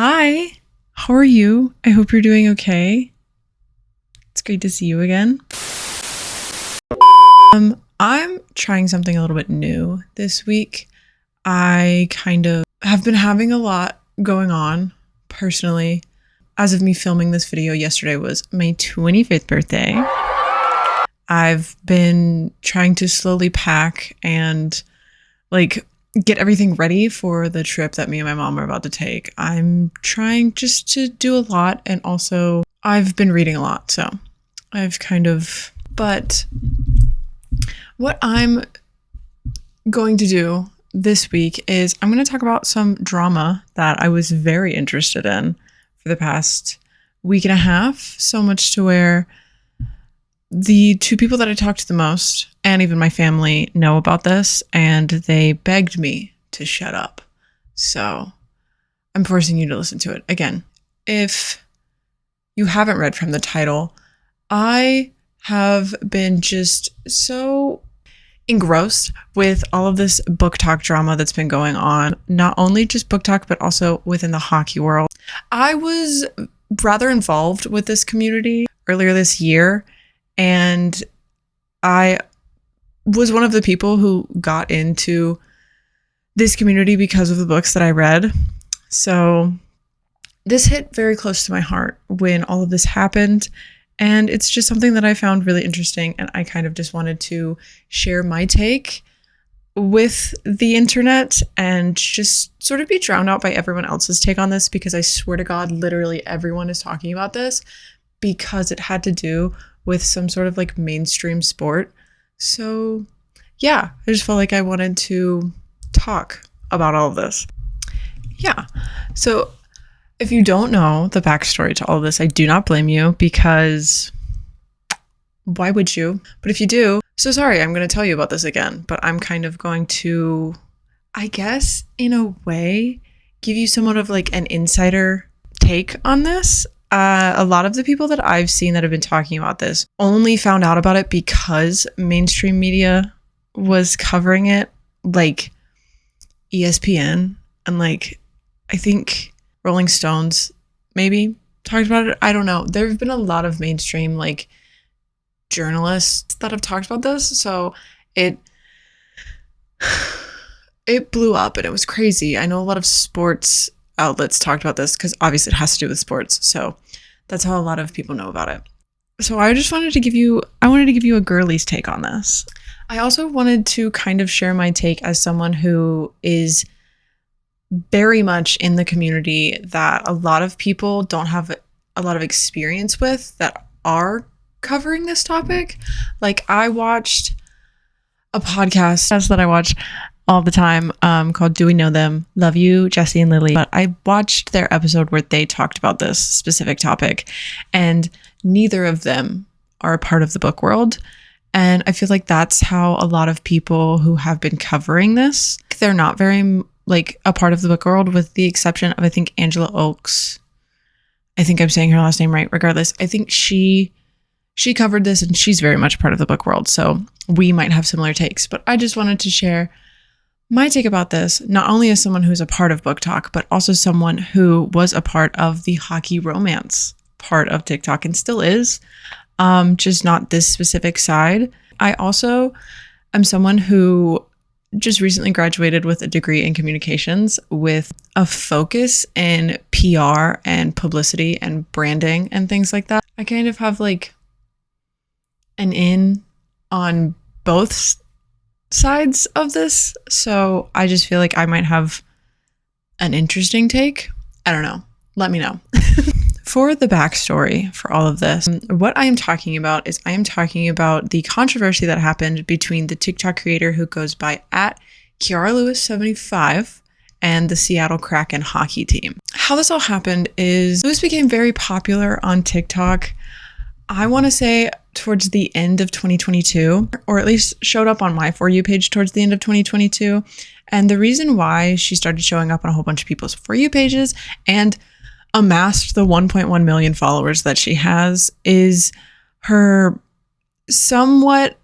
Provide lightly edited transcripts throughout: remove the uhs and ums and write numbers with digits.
Hi, how are you? I hope you're doing okay. It's great to see you again. I'm trying something a little bit new this week. I kind of have been having a lot going on personally. As of me filming this video, yesterday was my 25th birthday. I've been trying to slowly pack and get everything ready for the trip that me and my mom are about to take. I'm trying just to do a lot, and also I've been reading a lot, so but what I'm going to do this week is I'm going to talk about some drama that I was very interested in for the past week and a half, so much to where the two people that I talk to the most, and even my family, know about this, and they begged me to shut up. So I'm forcing you to listen to it. Again, if you haven't read from the title, I have been just so engrossed with all of this book talk drama that's been going on, not only just book talk, but also within the hockey world. I was rather involved with this community earlier this year, and I was one of the people who got into this community because of the books that I read. So this hit very close to my heart when all of this happened. And it's just something that I found really interesting. And I kind of just wanted to share my take with the internet and just sort of be drowned out by everyone else's take on this, because I swear to God, literally everyone is talking about this because it had to do with some sort of mainstream sport. So yeah, I just felt like I wanted to talk about all of this. Yeah. So if you don't know the backstory to all of this, I do not blame you, because why would you? But if you do, so sorry, I'm going to tell you about this again, but I'm kind of going to, I guess, in a way, give you somewhat of an insider take on this. A lot of the people that I've seen that have been talking about this only found out about it because mainstream media was covering it, like ESPN and I think Rolling Stones maybe talked about it. I don't know. There have been a lot of mainstream journalists that have talked about this, so it blew up and it was crazy. I know a lot of sports outlets talked about this because obviously it has to do with sports, so that's how a lot of people know about it. So I wanted to give you a girly's take on this. I also wanted to kind of share my take as someone who is very much in the community that a lot of people don't have a lot of experience with that are covering this topic. I watched a podcast that I watch all the time called Do We Know Them? Love you, Jesse and Lily. But I watched their episode where they talked about this specific topic, and neither of them are a part of the book world. And I feel like that's how a lot of people who have been covering this, they're not very a part of the book world, with the exception of, I think, Angela Oakes. I think I'm saying her last name right. Regardless, I think she covered this and she's very much part of the book world. So we might have similar takes, but I just wanted to share my take about this, not only as someone who's a part of Book Talk, but also someone who was a part of the hockey romance part of TikTok and still is, just not this specific side. I also am someone who just recently graduated with a degree in communications with a focus in PR and publicity and branding and things like that. I kind of have an in on both sides of this, so I just feel like I might have an interesting take. I don't know. Let me know. For the backstory for all of this, what I am talking about is I am talking about the controversy that happened between the TikTok creator who goes by @KiaraLewis75 and the Seattle Kraken hockey team. How this all happened is Lewis became very popular on TikTok, I want to say towards the end of 2022, or at least showed up on my For You page towards the end of 2022. And the reason why she started showing up on a whole bunch of people's For You pages and amassed the 1.1 million followers that she has is her somewhat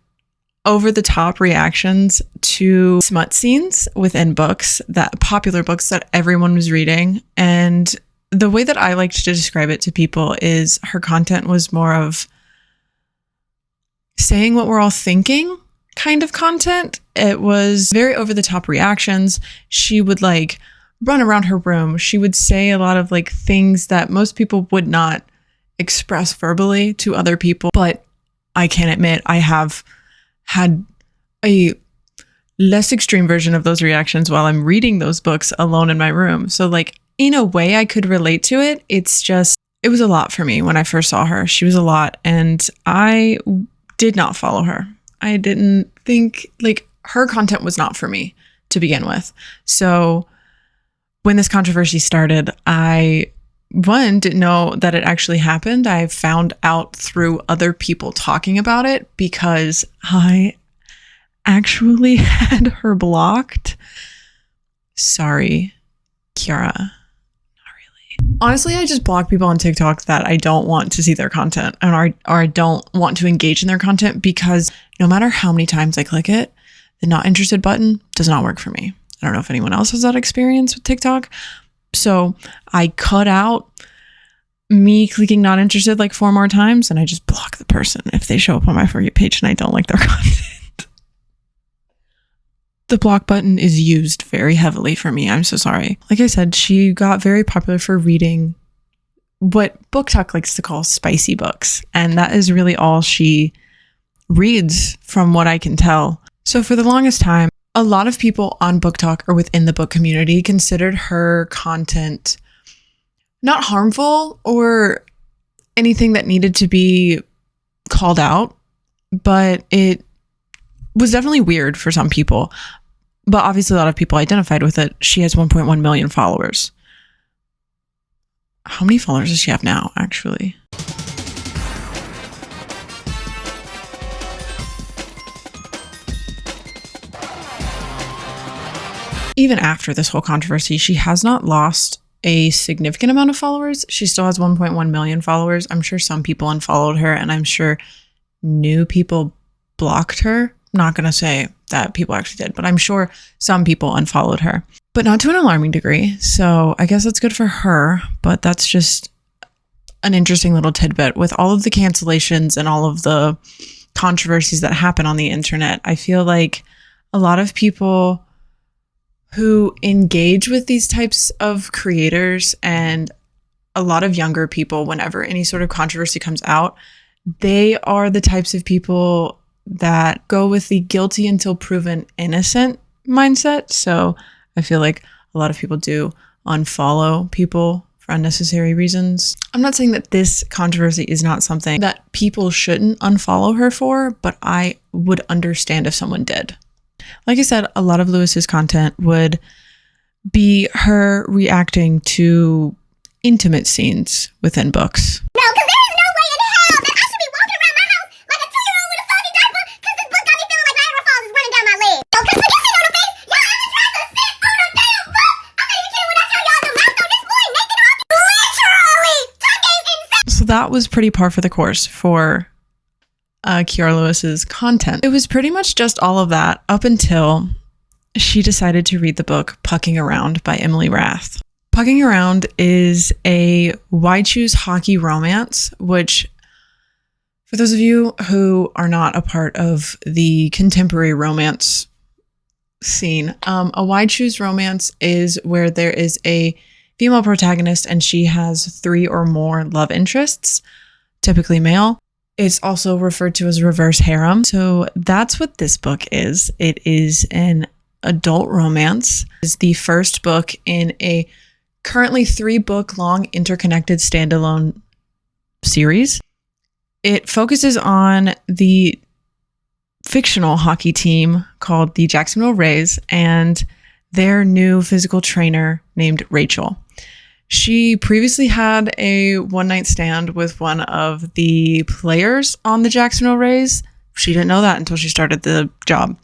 over-the-top reactions to smut scenes within books, that popular books that everyone was reading. And the way that I like to describe it to people is her content was more of saying what we're all thinking kind of content. It was very over the top reactions. She would like run around her room. She would say a lot of like things that most people would not express verbally to other people. But I can admit I have had a less extreme version of those reactions while I'm reading those books alone in my room. So like in a way I could relate to it. It's just, it was a lot for me when I first saw her. She was a lot, and I did not follow her. I didn't think, like, her content was not for me to begin with. So when this controversy started, I, one, didn't know that it actually happened. I found out through other people talking about it because I actually had her blocked. Sorry, Kiara. Not really. Honestly, I just block people on TikTok that I don't want to see their content, or I don't want to engage in their content, because no matter how many times I click it, the not interested button does not work for me. I don't know if anyone else has that experience with TikTok. So I cut out me clicking not interested like 4 more times, and I just block the person if they show up on my For You page and I don't like their content. The block button is used very heavily for me. I'm so sorry. Like I said, she got very popular for reading what BookTok likes to call spicy books. And that is really all she reads from what I can tell. So for the longest time, a lot of people on BookTok or within the book community considered her content not harmful or anything that needed to be called out, but it was definitely weird for some people. But obviously a lot of people identified with it. She has 1.1 million followers. How many followers does she have now, actually? Even after this whole controversy, she has not lost a significant amount of followers. She still has 1.1 million followers. I'm sure some people unfollowed her, and I'm sure new people blocked her. I'm not going to say that people actually did, but I'm sure some people unfollowed her, but not to an alarming degree. So I guess that's good for her, but that's just an interesting little tidbit with all of the cancellations and all of the controversies that happen on the internet. I feel like a lot of people who engage with these types of creators, and a lot of younger people, whenever any sort of controversy comes out, they are the types of people that go with the guilty until proven innocent mindset. So I feel like a lot of people do unfollow people for unnecessary reasons. I'm not saying that this controversy is not something that people shouldn't unfollow her for, but I would understand if someone did. Like I said, a lot of Lewis's content would be her reacting to intimate scenes within books. No, because there is no way in hell that I should be walking around my house like a 2-year-old with a soggy diaper because this book got me feeling like Niagara Falls is running down my leg. No, because with this shit on the face, y'all ever tried to sit on a damn book? I'm not even kidding when I tell y'all the mouth on this boy naked on literally fucking insane. So that was pretty par for the course for Kiara Lewis's content. It was pretty much just all of that up until she decided to read the book Pucking Around by Emily Rath. Pucking Around is a Why Choose Hockey romance, which, for those of you who are not a part of the contemporary romance scene, a Why Choose romance is where there is a female protagonist and she has 3 or more love interests, typically male. It's also referred to as reverse harem. So that's what this book is. It is an adult romance. It's the first book in a currently 3-book long interconnected standalone series. It focuses on the fictional hockey team called the Jacksonville Rays and their new physical trainer named Rachel. She previously had a one-night stand with one of the players on the Jacksonville Rays. She didn't know that until she started the job.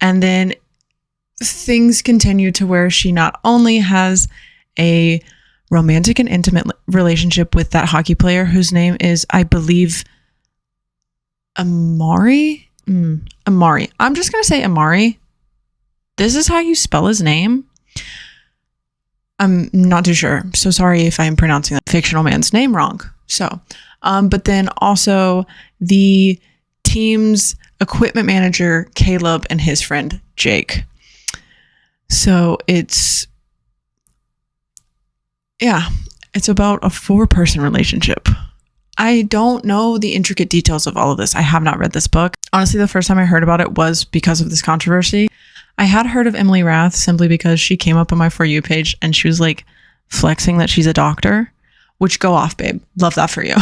And then things continue to where she not only has a romantic and intimate relationship with that hockey player whose name is, I believe, Amari. Amari. I'm just going to say Amari. This is how you spell his name. I'm not too sure. So sorry if I'm pronouncing that fictional man's name wrong. So, but then also the team's equipment manager, Caleb, and his friend, Jake. So it's about a 4-person relationship. I don't know the intricate details of all of this. I have not read this book. Honestly, the first time I heard about it was because of this controversy. I had heard of Emily Rath simply because she came up on my For You page and she was like flexing that she's a doctor, which go off, babe. Love that for you.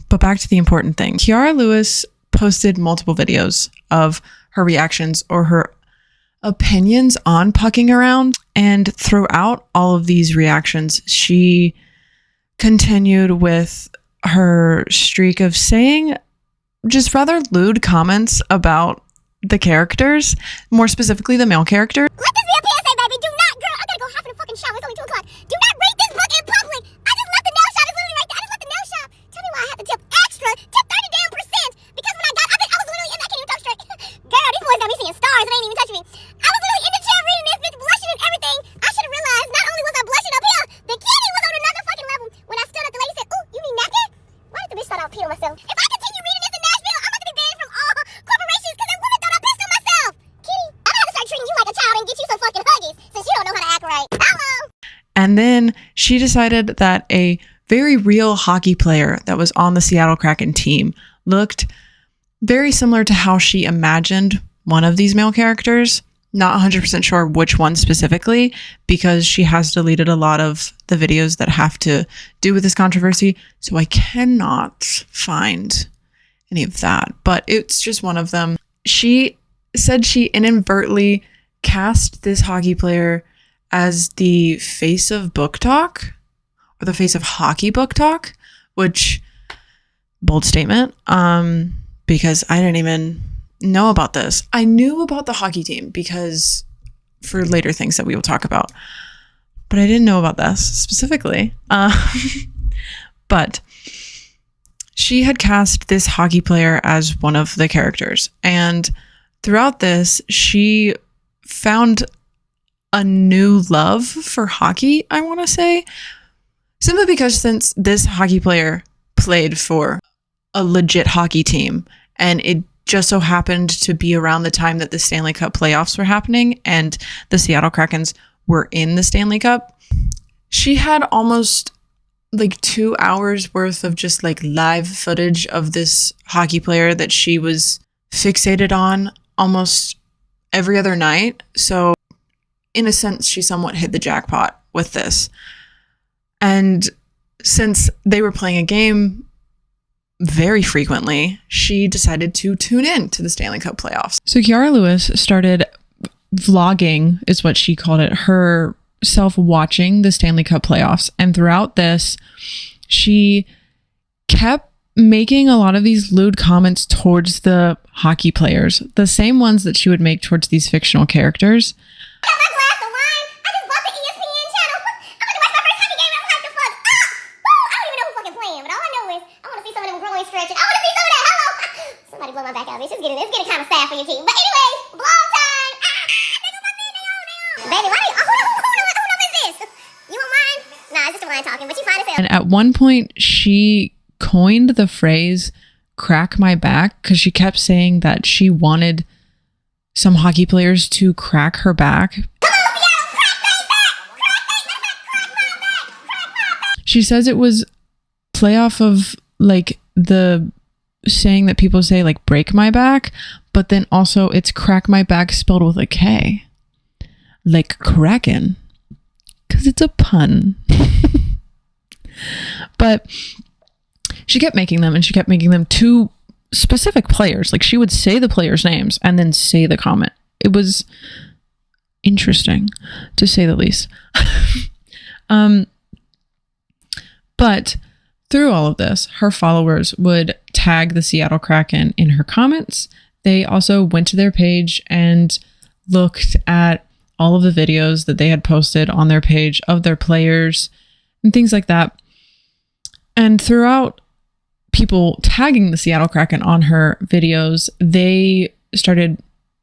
But back to the important thing. Kiara Lewis posted multiple videos of her reactions or her opinions on Pucking Around. And throughout all of these reactions, she continued with her streak of saying just rather lewd comments about the characters, more specifically the male character. Let this be a PSA, baby. Do not, girl, I gotta go hop in the fucking shower. It's only 2 o'clock. Do not read this book in public. I just left the nail shop. It's literally right there. I just left the nail shop. Tell me why I have to tip extra. Tip 30 damn percent. Because when I was literally in, I can't even talk straight. Girl, these boys got me seeing stars and they ain't even touching me. I was literally in the chair reading this, bitch, blushing and everything. I should have realized not only was I blushing up here, the kitty was on another fucking level. When I stood up, the lady said, "Ooh, you need napkin?" Why did the bitch thought I was peeing on myself? If I continue reading this in Nashville, I'm gonna be banned from all corporations because that woman thought I pissed on myself. Kitty, I'm gonna have to start treating you like a child and get you some fucking huggies since you don't know how to act right. Hello. And then she decided that a very real hockey player that was on the Seattle Kraken team looked very similar to how she imagined one of these male characters. Not 100% sure which one specifically, because she has deleted a lot of the videos that have to do with this controversy. So I cannot find any of that, but it's just one of them. She said she inadvertently cast this hockey player as the face of Book Talk, or the face of Hockey Book Talk, which, bold statement, because I didn't even know about this. I knew about the hockey team because for later things that we will talk about, but I didn't know about this specifically. But she had cast this hockey player as one of the characters, and throughout this, she found a new love for hockey, I want to say, simply because since this hockey player played for a legit hockey team, and it just so happened to be around the time that the Stanley Cup playoffs were happening and the Seattle Krakens were in the Stanley Cup, she had almost like 2 hours worth of just like live footage of this hockey player that she was fixated on almost every other night. So in a sense, she somewhat hit the jackpot with this. And since they were playing a game very frequently, she decided to tune in to the Stanley Cup playoffs. So Kiara Lewis started vlogging, is what she called it, herself watching the Stanley Cup playoffs. And throughout this, she kept making a lot of these lewd comments towards the hockey players, the same ones that she would make towards these fictional characters. I got my glass of wine. I just bought the ESPN channel. I'm gonna watch my first hockey game. I'm hyped the fuck up. Woo! I don't even know who's fucking playing, but all I know is I want to see some of them groin stretching. I want to see some of that. Hello. Somebody blow my back out. It's getting kind of sad for your team. But anyways, blow time. They go my man. They on. Baby, why do you? Who number is this? You want mine? Nah, it's just a line talking, but you fine as hell. And at one point, she coined the phrase "crack my back" because she kept saying that she wanted some hockey players to crack her back. She says it was play off of like the saying that people say like "break my back," but then also it's "crack my back" spelled with a K, like Kraken, because it's a pun. But she kept making them, and she kept making them to specific players. Like she would say the players' names and then say the comment. It was interesting, to say the least. But through all of this, her followers would tag the Seattle Kraken in her comments. They also went to their page and looked at all of the videos that they had posted on their page of their players and things like that. And throughout people tagging the Seattle Kraken on her videos, they started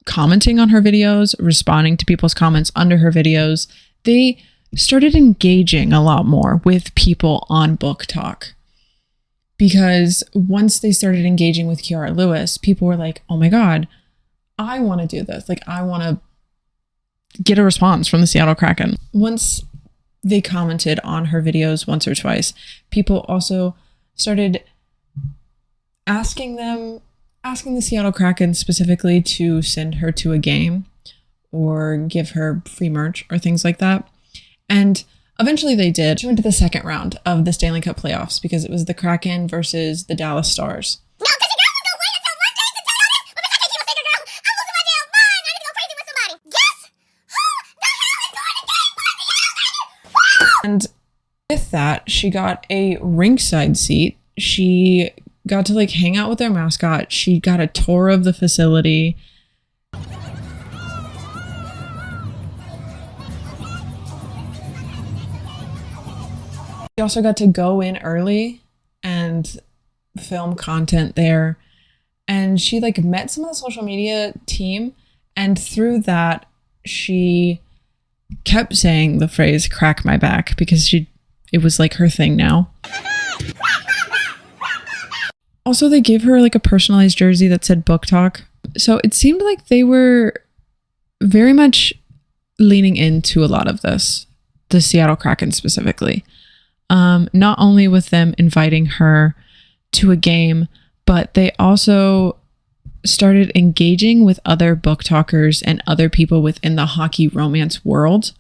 commenting on her videos, responding to people's comments under her videos. They started engaging a lot more with people on Book Talk. Because once they started engaging with Kiara Lewis, people were like, oh my God, I want to do this. Like, I want to get a response from the Seattle Kraken. Once they commented on her videos once or twice, people also started asking the Seattle Kraken specifically to send her to a game or give her free merch or things like that. And eventually they did. She went to the second round of the Stanley Cup playoffs because it was the Kraken versus the Dallas Stars. No, because your girl was gonna win until one day to tell y'all this. But bitch, I can't keep a secret, girl. I'm losing my damn mind. I need to go crazy with somebody. Guess who the hell is going to game for the Seattle? And with that, she got a rinkside seat. She got to like hang out with their mascot. She got a tour of the facility. She also got to go in early and film content there. And she like met some of the social media team. And through that, she kept saying the phrase "crack my back" because it was like her thing now. Also, they gave her like a personalized jersey that said Book Talk. So it seemed like they were very much leaning into a lot of this, the Seattle Kraken specifically. Not only with them inviting her to a game, but they also started engaging with other book talkers and other people within the hockey romance world.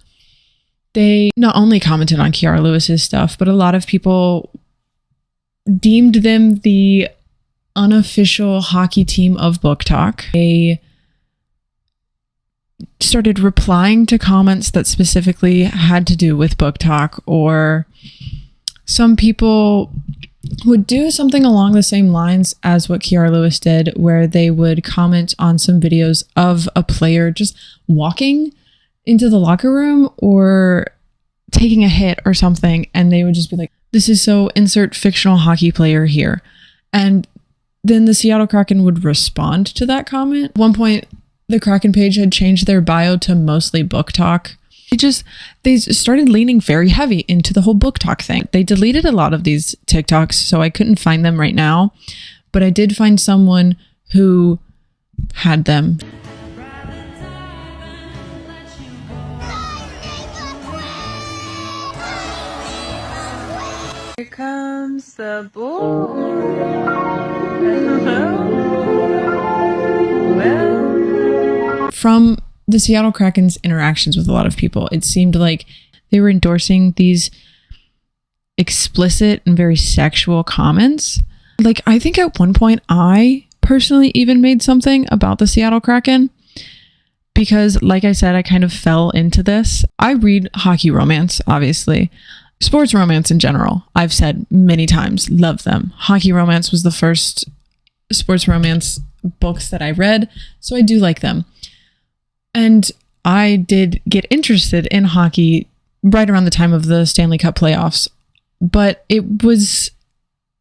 They not only commented on Kiara Lewis's stuff, but a lot of people deemed them the unofficial hockey team of Book Talk. They started replying to comments that specifically had to do with Book Talk, or some people would do something along the same lines as what Kiara Lewis did, where they would comment on some videos of a player just walking into the locker room or taking a hit or something, and they would just be like, this is so insert fictional hockey player here. And then the Seattle Kraken would respond to that comment. At one point, the Kraken page had changed their bio to mostly Book Talk. They started leaning very heavy into the whole Book Talk thing. They deleted a lot of these TikToks, so I couldn't find them right now, but I did find someone who had them. Here comes the boy. Well, from the Seattle Kraken's interactions with a lot of people, it seemed like they were endorsing these explicit and very sexual comments. Like, I think at one point I personally even made something about the Seattle Kraken because, like I said, I kind of fell into this. I read hockey romance, obviously. Sports romance in general, I've said many times, love them. Hockey romance was the first sports romance books that I read, so I do like them. And I did get interested in hockey right around the time of the Stanley Cup playoffs, but it was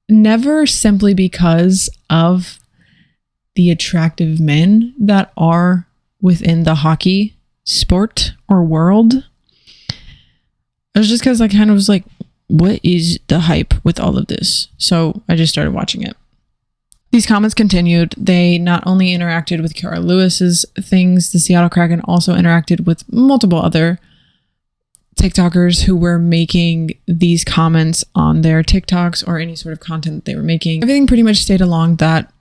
never simply because of the attractive men that are within the hockey sport or world. It was just because I kind of was like, what is the hype with all of this? So I just started watching it. These comments continued. They not only interacted with Kiara Lewis's things, the Seattle Kraken also interacted with multiple other TikTokers who were making these comments on their TikToks or any sort of content that they were making. Everything pretty much stayed along that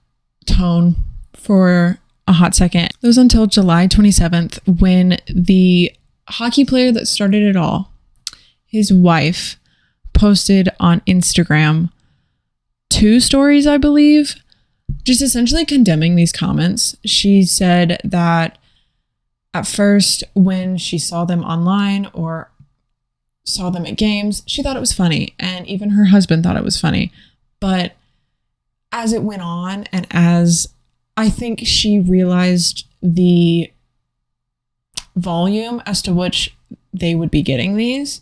tone for a hot second. It was until July 27th when the hockey player that started it all, his wife, posted on Instagram 2 stories, I believe, just essentially condemning these comments. She said that at first, when she saw them online or saw them at games, she thought it was funny, and even her husband thought it was funny. But as it went on, and as I think she realized the volume as to which they would be getting these,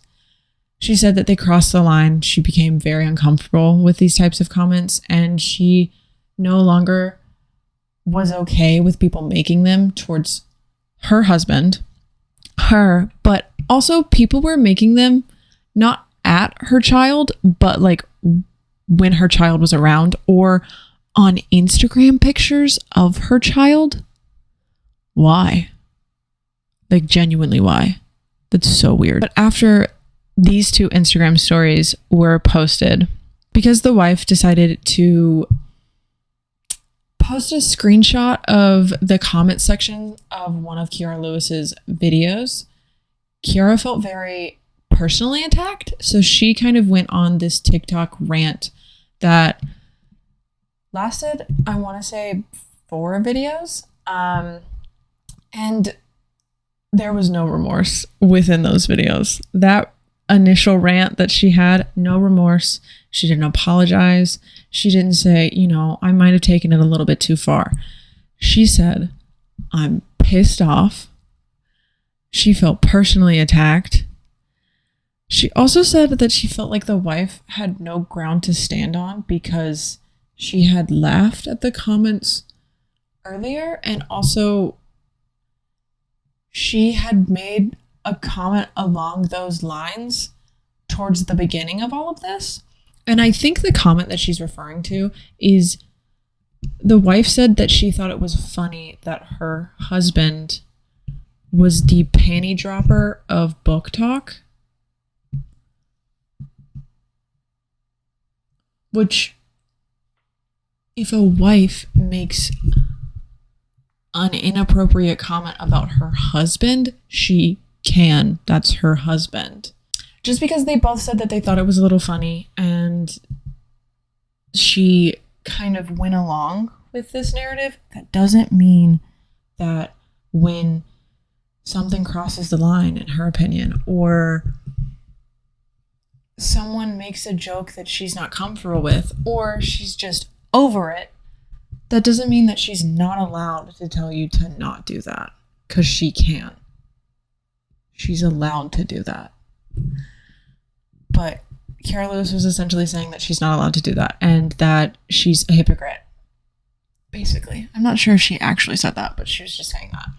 she said that they crossed the line. She became very uncomfortable with these types of comments, and she no longer was okay with people making them towards her husband her, but also people were making them not at her child, but like when her child was around or on Instagram pictures of her child. Why? Like, genuinely, why? That's so weird. But after these two Instagram stories were posted, because the wife decided to post a screenshot of the comment section of one of Kiara Lewis's videos, Kiara felt very personally attacked. So she kind of went on this TikTok rant that lasted, I want to say, 4 videos. And there was no remorse within those videos. That initial rant that she had, no remorse. She didn't apologize. She didn't say, I might have taken it a little bit too far. She said, I'm pissed off. She felt personally attacked. She also said that she felt like the wife had no ground to stand on because she had laughed at the comments earlier, and also she had made a comment along those lines towards the beginning of all of this. And I think the comment that she's referring to is the wife said that she thought it was funny that her husband was the panty dropper of Book Talk. Which, if a wife makes an inappropriate comment about her husband, she can. That's her husband. Just because they both said that they thought it was a little funny and she kind of went along with this narrative, that doesn't mean that when something crosses the line, in her opinion, or someone makes a joke that she's not comfortable with, or she's just over it, that doesn't mean that she's not allowed to tell you to not do that, because she can. She's allowed to do that. But Kiara Lewis was essentially saying that she's not allowed to do that and that she's a hypocrite. Basically. I'm not sure if she actually said that, but she was just saying that.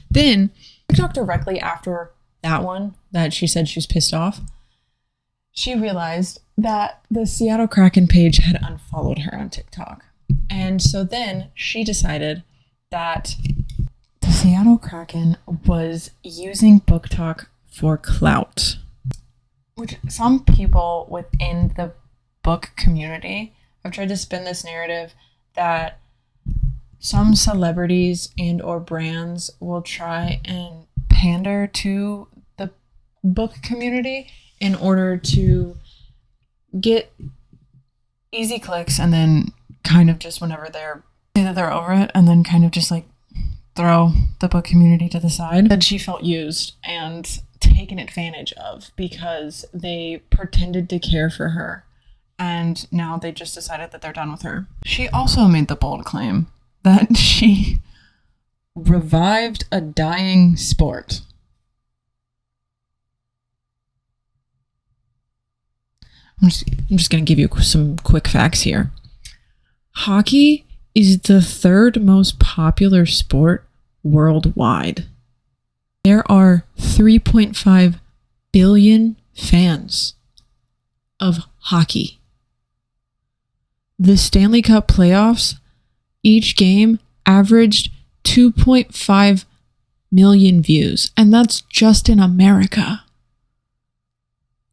Then, TikTok directly after that one, that she said she was pissed off, she realized that the Seattle Kraken page had unfollowed her on TikTok. And so then she decided that the Seattle Kraken was using Book Talk for clout. Which some people within the book community have tried to spin this narrative that some celebrities and or brands will try and pander to the book community in order to get easy clicks, and then kind of just whenever they're say that they're over it, and then kind of just like throw the book community to the side. That she felt used and taken advantage of because they pretended to care for her, and now they just decided that they're done with her. She also made the bold claim that she revived a dying sport. I'm just going to give you some quick facts here. Hockey is the 3rd most popular sport worldwide. There are 3.5 billion fans of hockey. The Stanley Cup playoffs, each game averaged 2.5 million views, and that's just in America.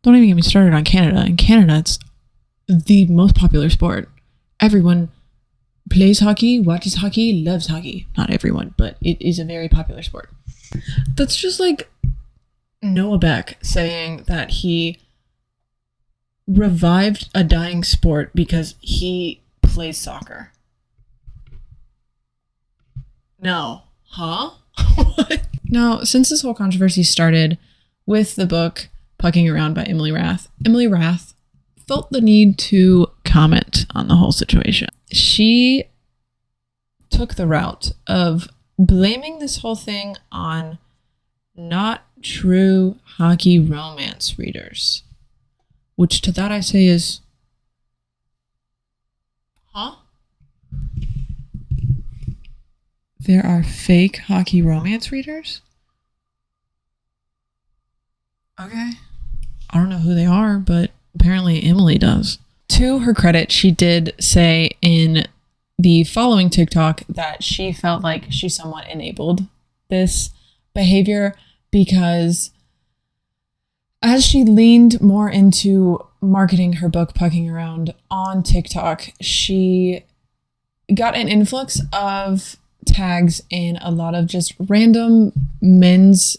Don't even get me started on Canada. In Canada, it's the most popular sport. Everyone plays hockey, watches hockey, loves hockey. Not everyone, but it is a very popular sport. That's just like Noah Beck saying that he revived a dying sport because he plays soccer. No. Huh? What? Now, since this whole controversy started with the book Pucking Around by Emily Rath felt the need to comment on the whole situation. She took the route of blaming this whole thing on not true hockey romance readers. Which to that I say is, huh? There are fake hockey romance readers? Okay. I don't know who they are, but apparently Emily does. To her credit, she did say in the following TikTok that she felt like she somewhat enabled this behavior because as she leaned more into marketing her book Pucking Around on TikTok, she got an influx of tags in a lot of just random men's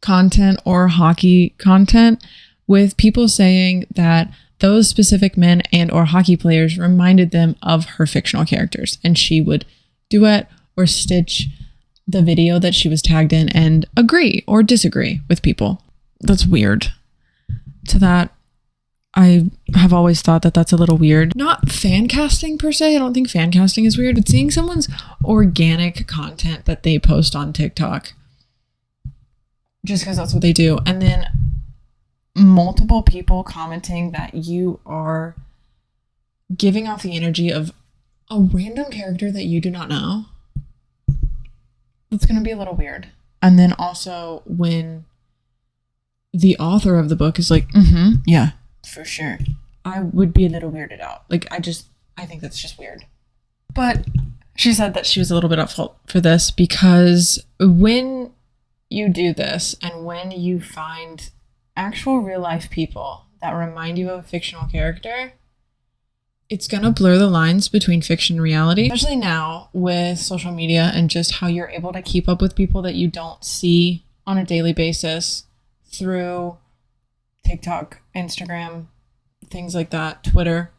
content or hockey content with people saying that those specific men and or hockey players reminded them of her fictional characters, and she would duet or stitch the video that she was tagged in and agree or disagree with people. That's weird. To that, I have always thought that that's a little weird. Not fan casting per se. I don't think fan casting is weird, but seeing someone's organic content that they post on TikTok just because that's what they do, and then multiple people commenting that you are giving off the energy of a random character that you do not know, that's going to be a little weird. And then also when the author of the book is like, yeah, for sure, I would be a little weirded out. Like, I think that's just weird. But she said that she was a little bit at fault for this because when you do this and when you find actual real life people that remind you of a fictional character, it's going to blur the lines between fiction and reality, especially now with social media and just how you're able to keep up with people that you don't see on a daily basis through TikTok, Instagram, things like that, Twitter.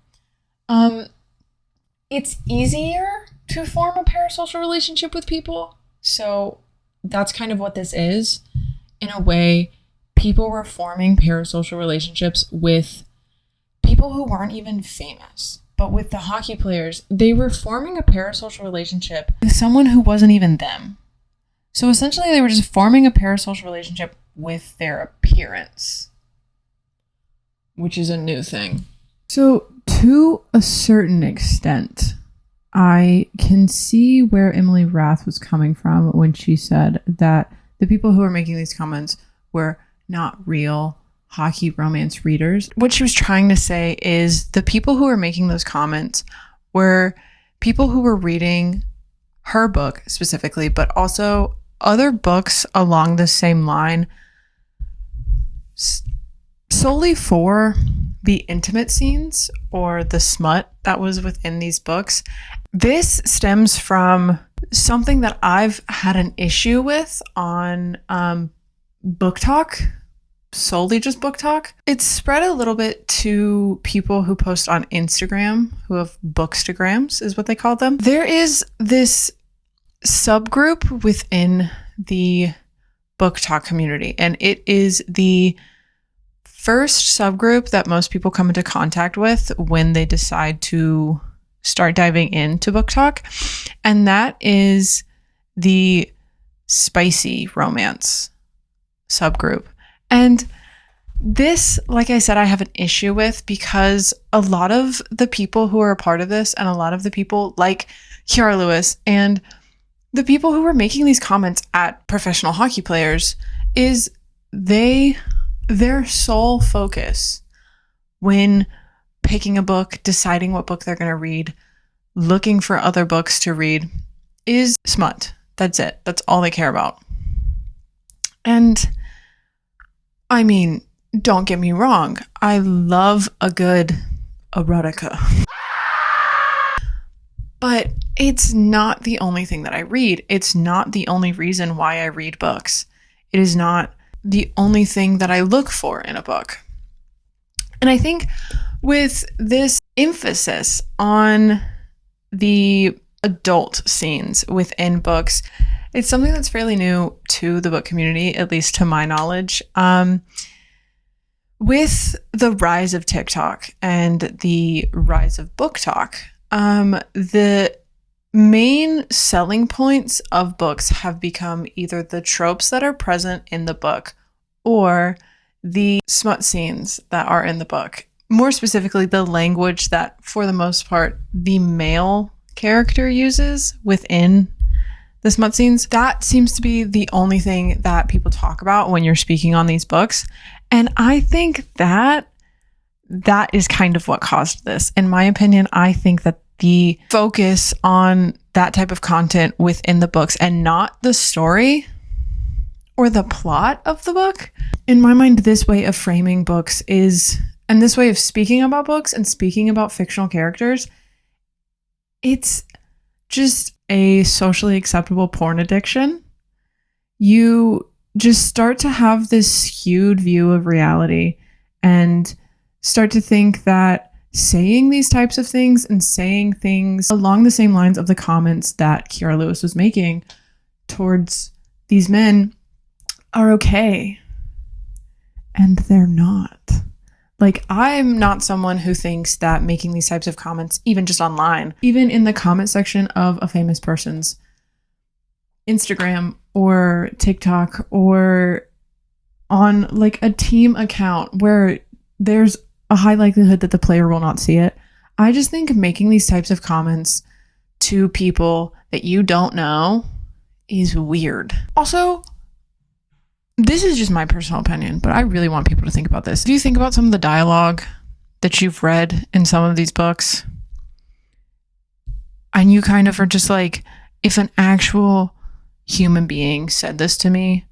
It's easier to form a parasocial relationship with people. So that's kind of what this is. In a way, people were forming parasocial relationships with people who weren't even famous. But with the hockey players, they were forming a parasocial relationship with someone who wasn't even them. So essentially, they were just forming a parasocial relationship with their appearance, which is a new thing. So to a certain extent, I can see where Emily Rath was coming from when she said that the people who were making these comments were not real hockey romance readers. What she was trying to say is the people who were making those comments were people who were reading her book specifically, but also other books along the same line solely for the intimate scenes or the smut that was within these books. This stems from something that I've had an issue with on BookTok, solely just BookTok. It's spread a little bit to people who post on Instagram, who have bookstagrams is what they call them. There is this subgroup within the BookTok community, and it is the first subgroup that most people come into contact with when they decide to start diving into BookTok, and that is the spicy romance subgroup. And this, like I said, I have an issue with because a lot of the people who are a part of this and a lot of the people like Kiara Lewis and the people who were making these comments at professional hockey players is their sole focus when picking a book, deciding what book they're going to read, looking for other books to read is smut. That's it. That's all they care about. And I mean, don't get me wrong. I love a good erotica. But it's not the only thing that I read. It's not the only reason why I read books. It is not the only thing that I look for in a book. And I think with this emphasis on the adult scenes within books, it's something that's fairly new to the book community, at least to my knowledge. With the rise of TikTok and the rise of BookTok, the main selling points of books have become either the tropes that are present in the book or the smut scenes that are in the book. More specifically, the language that, for the most part, the male character uses within the smut scenes. That seems to be the only thing that people talk about when you're speaking on these books. And I think that is kind of what caused this. In my opinion, I think that the focus on that type of content within the books and not the story or the plot of the book. In my mind, this way of framing books and this way of speaking about books and speaking about fictional characters, it's just a socially acceptable porn addiction. You just start to have this skewed view of reality and start to think that saying these types of things and saying things along the same lines of the comments that Kiara Lewis was making towards these men are okay. And they're not. Like, I'm not someone who thinks that making these types of comments, even just online, even in the comment section of a famous person's Instagram or TikTok or on like a team account where there's a high likelihood that the player will not see it. I just think making these types of comments to people that you don't know is weird. Also, this is just my personal opinion, but I really want people to think about this. If you think about some of the dialogue that you've read in some of these books, and you kind of are just like, if an actual human being said this to me,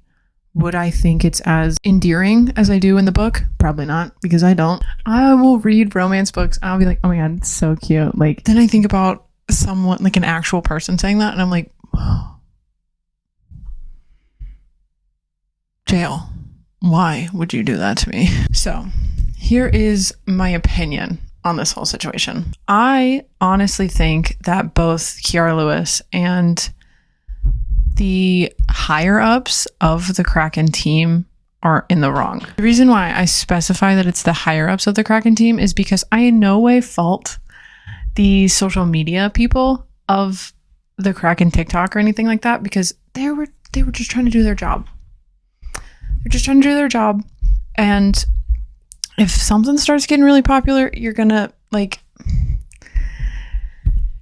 would I think it's as endearing as I do in the book? Probably not, because I don't. I will read romance books and I'll be like, oh my God, it's so cute. Like, then I think about someone, like an actual person saying that, and I'm like, whoa. Jail. Why would you do that to me? So here is my opinion on this whole situation. I honestly think that both Kiara Lewis and the higher ups of the Kraken team are in the wrong. The reason why I specify that it's the higher ups of the Kraken team is because I in no way fault the social media people of the Kraken TikTok or anything like that, because they were just trying to do their job. They're just trying to do their job. And if something starts getting really popular, you're gonna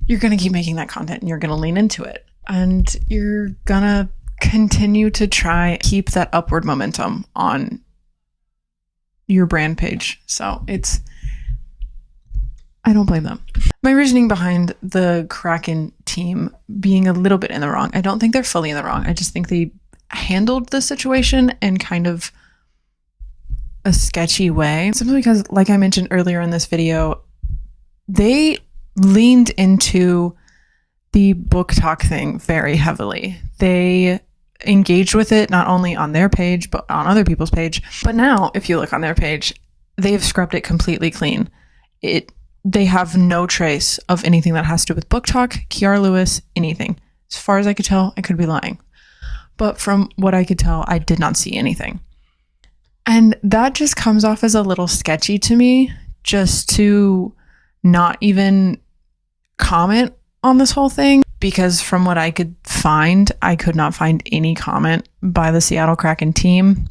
keep making that content and you're gonna lean into it. And you're gonna continue to try keep that upward momentum on your brand page. So I don't blame them. My reasoning behind the Kraken team being a little bit in the wrong, I don't think they're fully in the wrong. I just think they handled the situation in kind of a sketchy way. Simply because, like I mentioned earlier in this video, they leaned into the BookTok thing very heavily. They engaged with it not only on their page, but on other people's page. But now, if you look on their page, they've scrubbed it completely clean. They have no trace of anything that has to do with BookTok, Kiara Lewis, anything. As far as I could tell, I could be lying. But from what I could tell, I did not see anything. And that just comes off as a little sketchy to me, just to not even comment on this whole thing, because from what I could find, I could not find any comment by the Seattle Kraken team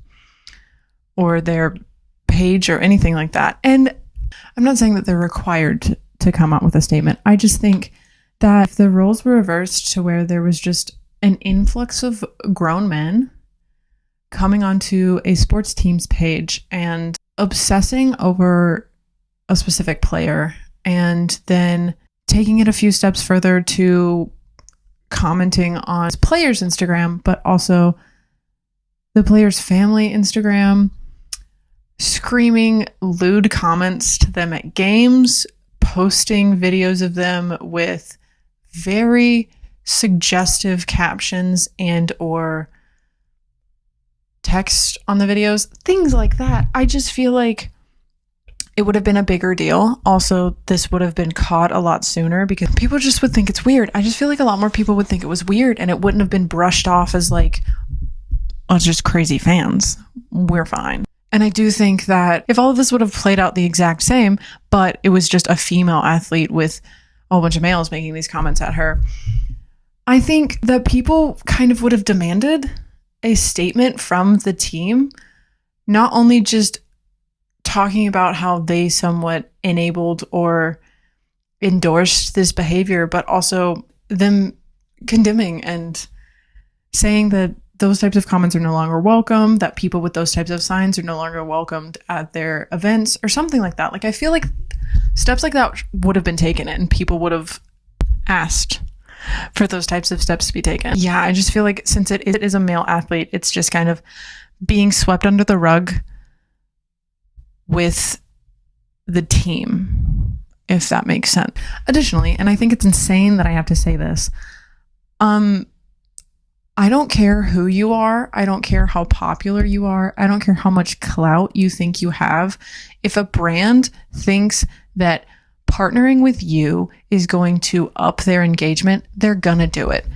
or their page or anything like that. And I'm not saying that they're required to come out with a statement. I just think that if the roles were reversed to where there was just an influx of grown men coming onto a sports team's page and obsessing over a specific player, and then taking it a few steps further to commenting on his player's Instagram, but also the player's family Instagram, screaming lewd comments to them at games, posting videos of them with very suggestive captions and or text on the videos, things like that. I just feel like it would have been a bigger deal. Also, this would have been caught a lot sooner because people just would think it's weird. I just feel like a lot more people would think it was weird and it wouldn't have been brushed off as like, oh, it's just crazy fans. We're fine. And I do think that if all of this would have played out the exact same, but it was just a female athlete with a whole bunch of males making these comments at her, I think that people kind of would have demanded a statement from the team, not only just talking about how they somewhat enabled or endorsed this behavior, but also them condemning and saying that those types of comments are no longer welcome, that people with those types of signs are no longer welcomed at their events or something like that. Like, I feel like steps like that would have been taken and people would have asked for those types of steps to be taken. Yeah, I just feel like since it is a male athlete, it's just kind of being swept under the rug with the team, if that makes sense. Additionally, and I think it's insane that I have to say this, I don't care who you are. I don't care how popular you are. I don't care how much clout you think you have. If a brand thinks that partnering with you is going to up their engagement, they're gonna do it.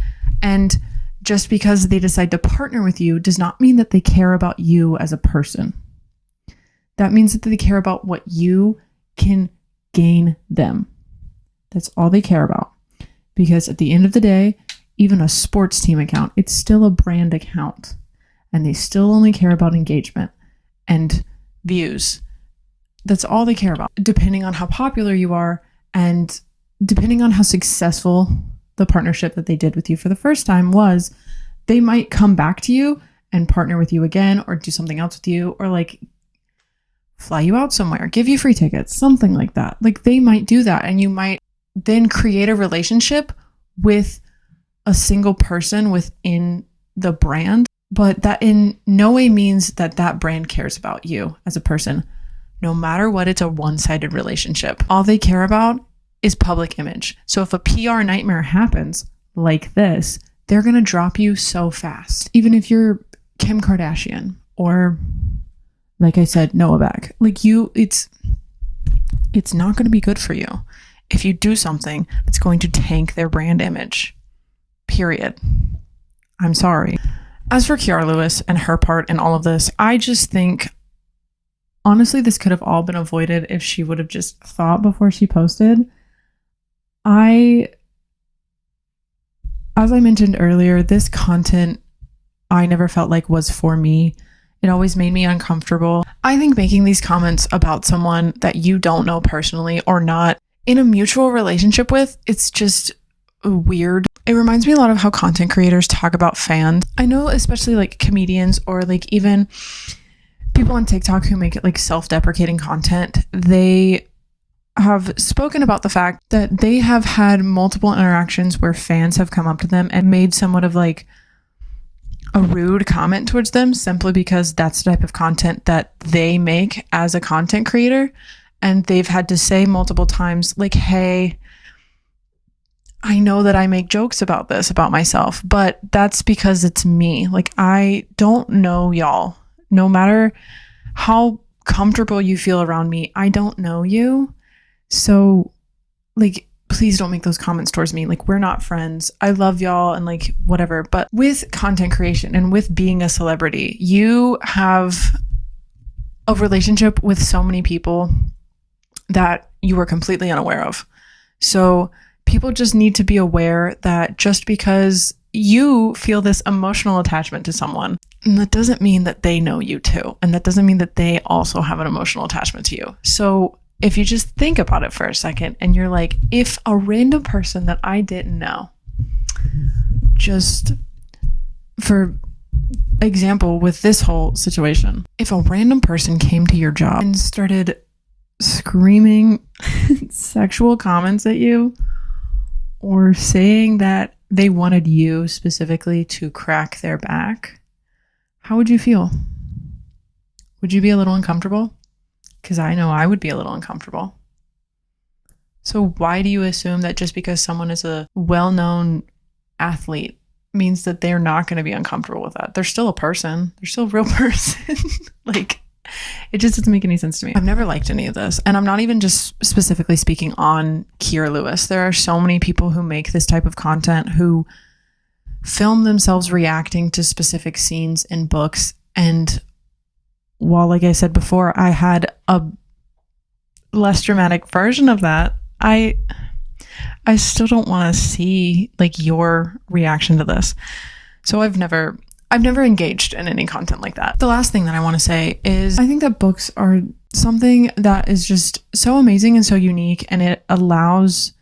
And just because they decide to partner with you does not mean that they care about you as a person. That means that they care about what you can gain them. That's all they care about. Because at the end of the day, even a sports team account, it's still a brand account. And they still only care about engagement and views. That's all they care about. Depending on how popular you are and depending on how successful the partnership that they did with you for the first time was, they might come back to you and partner with you again or do something else with you or like fly you out somewhere, give you free tickets, something like that. Like they might do that and you might then create a relationship with a single person within the brand, but that in no way means that that brand cares about you as a person. No matter what, it's a one-sided relationship. All they care about is public image. So if a PR nightmare happens like this, they're going to drop you so fast. Even if you're Kim Kardashian or, like I said, Noah Beck, like you, it's not going to be good for you if you do something that's going to tank their brand image. Period. I'm sorry. As for Kiara Lewis and her part in all of this, I just think, honestly, this could have all been avoided if she would have just thought before she posted. As I mentioned earlier, this content I never felt like was for me. It always made me uncomfortable. I think making these comments about someone that you don't know personally or not in a mutual relationship with, it's just weird. It reminds me a lot of how content creators talk about fans. I know, especially like comedians or like even people on TikTok who make it like self-deprecating content, they have spoken about the fact that they have had multiple interactions where fans have come up to them and made somewhat of like a rude comment towards them simply because that's the type of content that they make as a content creator. And they've had to say multiple times like, hey, I know that I make jokes about this, about myself, but that's because it's me. Like, I don't know y'all. No matter how comfortable you feel around me, I don't know you. So, like, please don't make those comments towards me. Like, we're not friends. I love y'all and like whatever. But with content creation and with being a celebrity, you have a relationship with so many people that you are completely unaware of. So people just need to be aware that just because you feel this emotional attachment to someone, and that doesn't mean that they know you too. And that doesn't mean that they also have an emotional attachment to you. So if you just think about it for a second and you're like, if a random person that I didn't know, just for example, with this whole situation, if a random person came to your job and started screaming sexual comments at you or saying that they wanted you specifically to crack their back, how would you feel? Would you be a little uncomfortable? Because I know I would be a little uncomfortable. So why do you assume that just because someone is a well-known athlete means that they're not going to be uncomfortable with that? They're still a person. They're still a real person. Like, it just doesn't make any sense to me. I've never liked any of this. And I'm not even just specifically speaking on Kiara Lewis. There are so many people who make this type of content who film themselves reacting to specific scenes in books. And while, like I said before, I had a less dramatic version of that, I still don't want to see like your reaction to this. So I've never engaged in any content like that. The last thing that I want to say is I think that books are something that is just so amazing and so unique, and it allows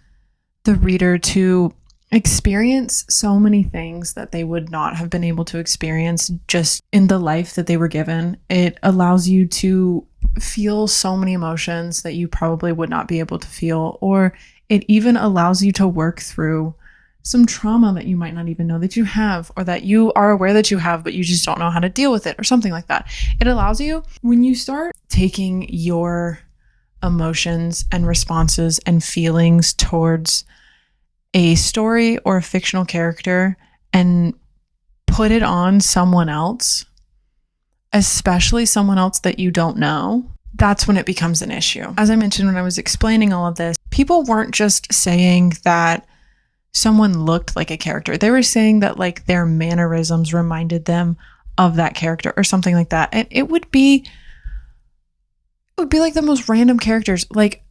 the reader to experience so many things that they would not have been able to experience just in the life that they were given. It allows you to feel so many emotions that you probably would not be able to feel, or it even allows you to work through some trauma that you might not even know that you have, or that you are aware that you have, but you just don't know how to deal with it, or something like that. It allows you, when you start taking your emotions and responses and feelings towards a story or a fictional character and put it on someone else, especially someone else that you don't know, that's when it becomes an issue. As I mentioned when I was explaining all of this, people weren't just saying that someone looked like a character. They were saying that like their mannerisms reminded them of that character or something like that. And it would be like the most random characters. Like,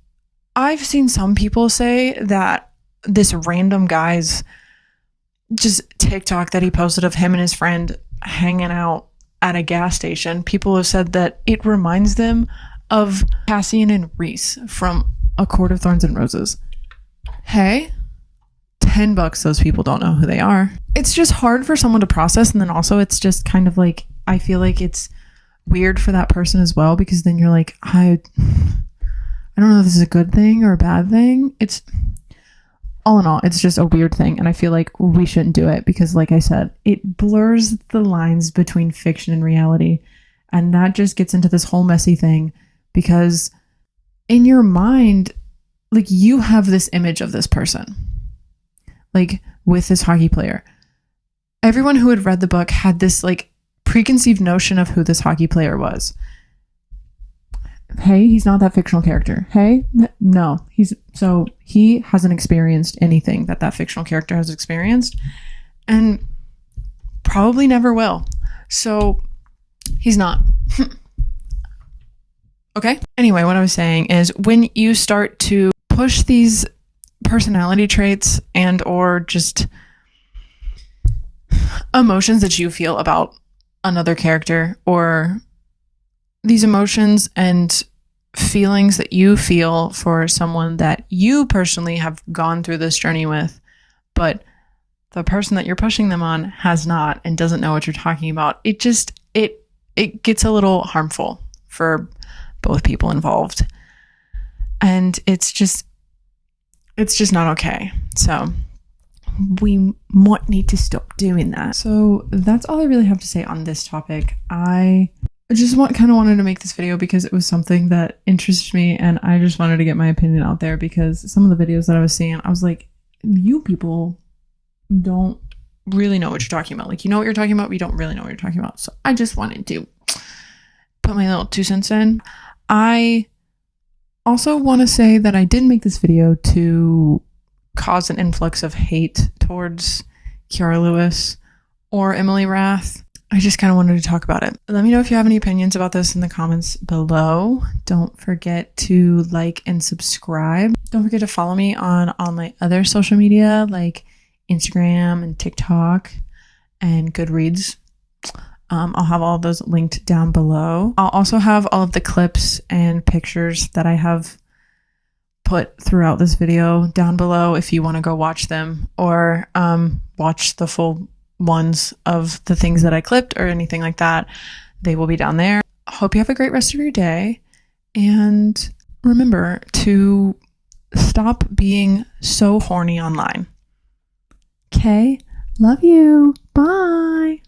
I've seen some people say that this random guy's just TikTok that he posted of him and his friend hanging out at a gas station, people have said that it reminds them of Cassian and Reese from A Court of Thorns and Roses. Hey, $10, those people don't know who they are. It's just hard for someone to process, and then also it's just kind of like, I feel like it's weird for that person as well, because then you're like, I don't know if this is a good thing or a bad thing. It's all in all, it's just a weird thing, and I feel like we shouldn't do it because, like I said, it blurs the lines between fiction and reality, and that just gets into this whole messy thing because in your mind, like, you have this image of this person, like with this hockey player. Everyone who had read the book had this like preconceived notion of who this hockey player was. Hey, he's not that fictional character. Hey, no, he hasn't experienced anything that fictional character has experienced, and probably never will. So he's not. Okay. Anyway, what I was saying is, when you start to push these personality traits and or just emotions that you feel about another character, or these emotions and feelings that you feel for someone that you personally have gone through this journey with, but the person that you're pushing them on has not and doesn't know what you're talking about, it gets a little harmful for both people involved. And it's just not okay. So we might need to stop doing that. So that's all I really have to say on this topic. I just wanted to make this video because it was something that interested me, and I just wanted to get my opinion out there, because some of the videos that I was seeing, I was like, you people don't really know what you're talking about. Like, you know what you're talking about, but you don't really know what you're talking about. So I just wanted to put my little 2 cents in. I also want to say that I didn't make this video to cause an influx of hate towards Kiara Lewis or Emily Rath. I just kind of wanted to talk about it. Let me know if you have any opinions about this in the comments below. Don't forget to like and subscribe. Don't forget to follow me on all my other social media like Instagram and TikTok and Goodreads. I'll have all of those linked down below. I'll also have all of the clips and pictures that I have put throughout this video down below if you want to go watch them, or watch the full ones of the things that I clipped or anything like that. They will be down there. Hope you have a great rest of your day, and remember to stop being so horny online. Okay? Love you. Bye.